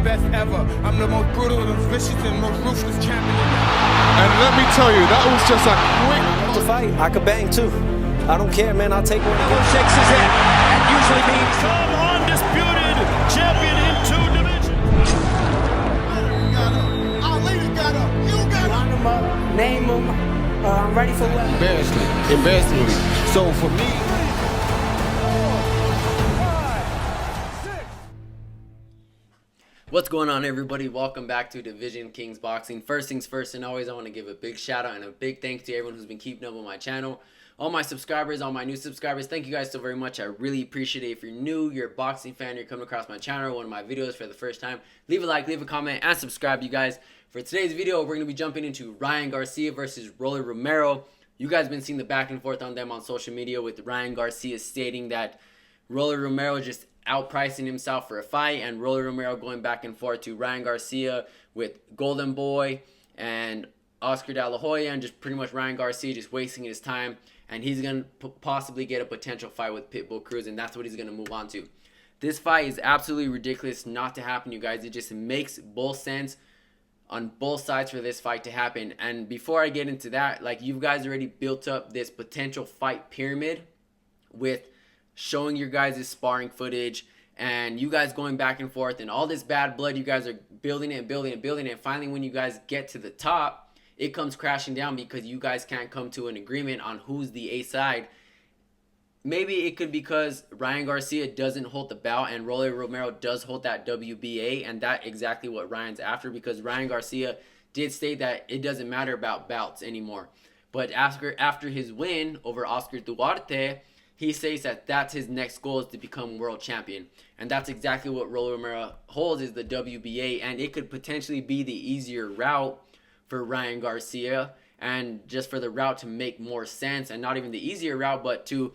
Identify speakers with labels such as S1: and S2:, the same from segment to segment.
S1: best ever. I'm the most brutal, the most vicious, and most ruthless champion.
S2: And let me tell you, that was just a quick...
S3: To fight, I could bang too. I don't care, man. I'll take one.
S4: 6 is it, and usually means some undisputed champion in 2 divisions.
S1: Our leader got up. You got up.
S5: Line them up, name them. I'm ready for what?
S1: Embarrassingly. So for me,
S6: what's going on, everybody? Welcome back to Division Kings Boxing. First things first, and always I want to give a big shout out and a big thanks to everyone who's been keeping up with my channel. All my subscribers, all my new subscribers, thank you guys so very much. I really appreciate it. If you're new, you're a boxing fan, you're coming across my channel, one of my videos for the first time, leave a like, leave a comment, and subscribe, you guys. For today's video, we're going to be jumping into Ryan Garcia versus Rolly Romero. You guys have been seeing the back and forth on them on social media, with Ryan Garcia stating that Rolly Romero just outpricing himself for a fight, and Rolly Romero going back and forth to Ryan Garcia with Golden Boy and Oscar De La Hoya, and just pretty much Ryan Garcia just wasting his time, and he's going to possibly get a potential fight with Pitbull Cruz, and that's what he's going to move on to. This fight is absolutely ridiculous not to happen, you guys. It just makes both sense on both sides for this fight to happen. And before I get into that, like, you guys already built up this potential fight pyramid with showing your guys' sparring footage and you guys going back and forth and all this bad blood. You guys are building it and building it and building it, and finally when you guys get to the top, it comes crashing down because you guys can't come to an agreement on who's the A side. Maybe it could be because Ryan Garcia doesn't hold the belt and Rolly Romero does hold that WBA, and that's exactly what Ryan's after, because Ryan Garcia did state that it doesn't matter about belts anymore. But after his win over Oscar Duarte, he says that that's his next goal, is to become world champion. And that's exactly what Rolly Romero holds, is the WBA, and it could potentially be the easier route for Ryan Garcia, and just for the route to make more sense, and not even the easier route, but to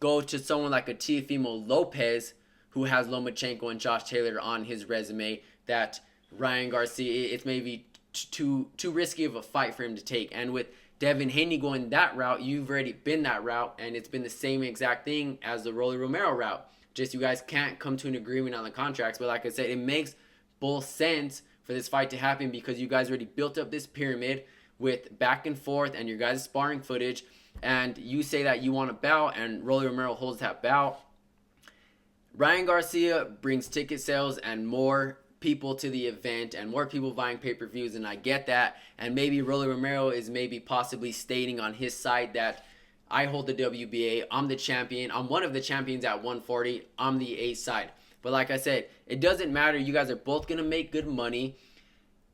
S6: go to someone like a Teofimo Lopez, who has Lomachenko and Josh Taylor on his resume, that Ryan Garcia, it's maybe too risky of a fight for him to take. And with Devin Haney going that route, you've already been that route, and it's been the same exact thing as the Rolly Romero route. Just you guys can't come to an agreement on the contracts. But like I said, it makes both sense for this fight to happen because you guys already built up this pyramid with back and forth and your guys' sparring footage, and you say that you want a bout and Rolly Romero holds that bout. Ryan Garcia brings ticket sales and more people to the event and more people buying pay-per-views, and I get that. And maybe Rolly Romero is maybe possibly stating on his side that I hold the WBA, I'm the champion, I'm one of the champions at 140, I'm the A side. But like I said, it doesn't matter. You guys are both going to make good money.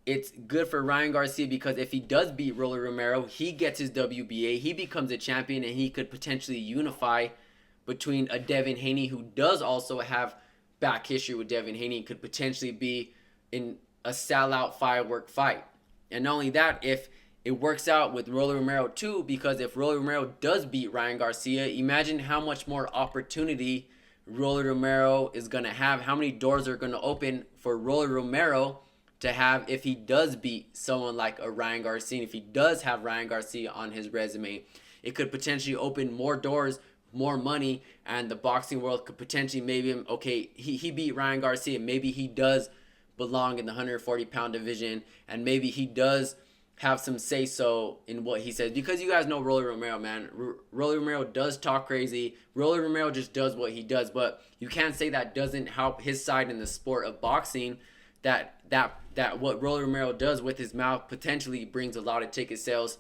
S6: It's good for Ryan Garcia because if he does beat Rolly Romero, he gets his WBA, he becomes a champion, and he could potentially unify between a Devin Haney, who does also have back history with Devin Haney, could potentially be in a sellout firework fight. And not only that, if it works out with Rolly Romero too, because if Rolly Romero does beat Ryan Garcia, imagine how much more opportunity Rolly Romero is going to have, how many doors are going to open for Rolly Romero to have if he does beat someone like a Ryan Garcia. If he does have Ryan Garcia on his resume, it could potentially open more doors, more money, and the boxing world could potentially maybe, okay, he beat Ryan Garcia, maybe he does belong in the 140-pound division, and maybe he does have some say-so in what he says. Because you guys know Rolly Romero, man. Rolly Romero does talk crazy. Rolly Romero just does what he does, but you can't say that doesn't help his side in the sport of boxing, that what Rolly Romero does with his mouth potentially brings a lot of ticket sales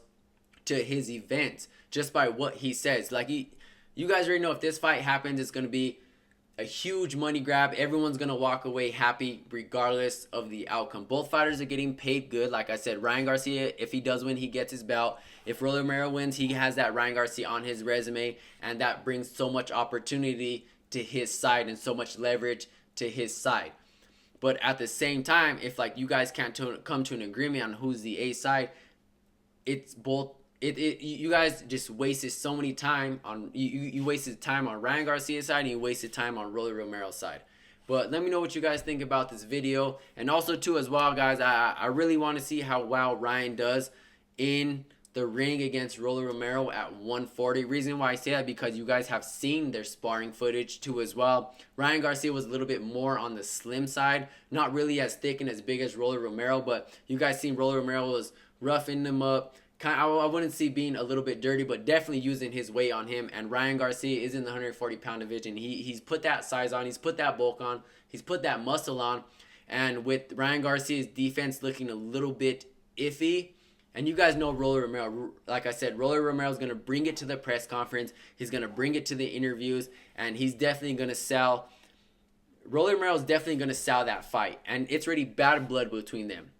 S6: to his events just by what he says. Like, you guys already know if this fight happens, it's going to be a huge money grab. Everyone's going to walk away happy regardless of the outcome. Both fighters are getting paid good. Like I said, Ryan Garcia, if he does win, he gets his belt. If Rolly Romero wins, he has that Ryan Garcia on his resume, and that brings so much opportunity to his side and so much leverage to his side. But at the same time, if like you guys can't come to an agreement on who's the A side, it's both. You guys just wasted so many time on you wasted time on Ryan Garcia's side, and you wasted time on Rolly Romero's side. But let me know what you guys think about this video, and also too as well, guys, I really want to see how well Ryan does in the ring against Rolly Romero at 140. Reason why I say that, because you guys have seen their sparring footage too as well. Ryan Garcia was a little bit more on the slim side, not really as thick and as big as Rolly Romero, but you guys seen Rolly Romero was roughing him up. I wouldn't see being a little bit dirty, but definitely using his weight on him. And Ryan Garcia is in the 140-pound division. He's put that size on. He's put that bulk on. He's put that muscle on. And with Ryan Garcia's defense looking a little bit iffy, and you guys know Rolly Romero, like I said, Rolly Romero is going to bring it to the press conference. He's going to bring it to the interviews, and he's definitely going to sell. Rolly Romero is definitely going to sell that fight, and it's already bad blood between them.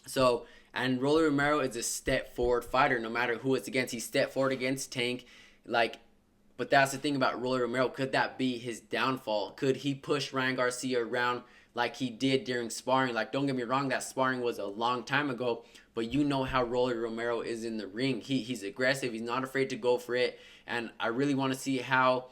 S6: So, and Rolly Romero is a step forward fighter, no matter who it's against. He stepped forward against Tank, but that's the thing about Rolly Romero. Could that be his downfall? Could he push Ryan Garcia around like he did during sparring? Like, don't get me wrong, that sparring was a long time ago, but you know how Rolly Romero is in the ring. He's aggressive. He's not afraid to go for it, and I really want to see how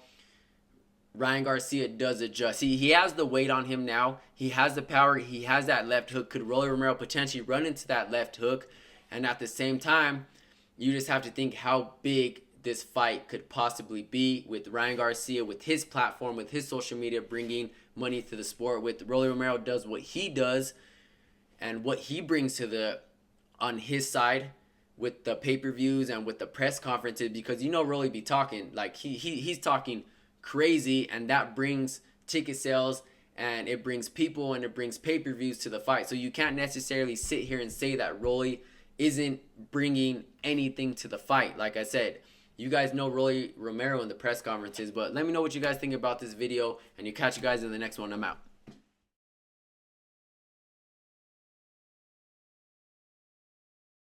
S6: Ryan Garcia does adjust. He has the weight on him now. He has the power. He has that left hook. Could Rolly Romero potentially run into that left hook? And at the same time, you just have to think how big this fight could possibly be with Ryan Garcia, with his platform, with his social media, bringing money to the sport. With Rolly Romero does what he does and what he brings to on his side with the pay-per-views and with the press conferences, because you know Rolly be talking like he's talking crazy, and that brings ticket sales, and it brings people, and it brings pay-per-views to the fight. So you can't necessarily sit here and say that Rolly isn't bringing anything to the fight. Like I said, you guys know Rolly Romero in the press conferences, but let me know what you guys think about this video, and you catch you guys in the next one. I'm out.